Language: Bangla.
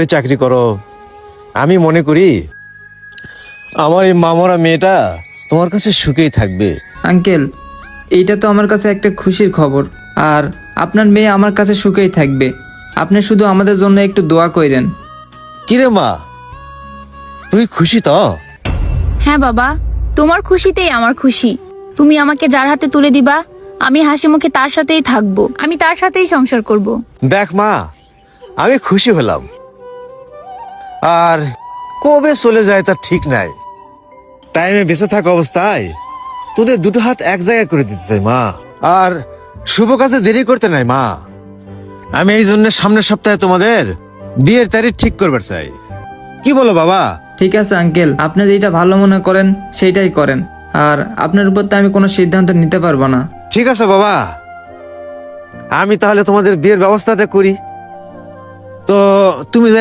চাকরি করো, আমি মনে করি আমার এই মামরা মেয়েটা তোমার কাছে সুখেই থাকবে। আঙ্কেল, এইটা তো আমার কাছে একটা খুশির খবর। আর আপনার মেয়ে আমার কাছে সুখেই থাকবে। আপনি শুধু আমাদের জন্য একটু দোয়া কইরেন। কিরে মা, তুই খুশি তো? হ্যাঁ বাবা, তোমার খুশিতেই আমার খুশি। তুমি আমাকে যার হাতে তুলে দিবা, আমি হাসি মুখে তার সাথেই থাকবো, আমি তার সাথেই সংসার করব। দেখ মা, আমি খুশি হলাম, আর কবে চলে যায় তার ঠিক নাই। তাই আমি বেঁচে থাকা অবস্থায় তোদের দুটো হাত এক জায়গায় করে দিতে চাই মা। আর শুভ কাজে দেরি করতে নাই মা। আমি এই জন্য সামনের সপ্তাহে তোমাদের বিয়ের তারিখ ঠিক করবার চাই। কি বলো বাবা? ঠিক আছে আঙ্কেল, আপনি যেটা ভালো মনে করেন সেইটাই করেন। আর আপনার উপর তো আমি কোনো সিদ্ধান্ত নিতে পারবো না। ঠিক আছে বাবা, আমি তাহলে তোমাদের বিয়ের ব্যবস্থাটা করি। তো তুমি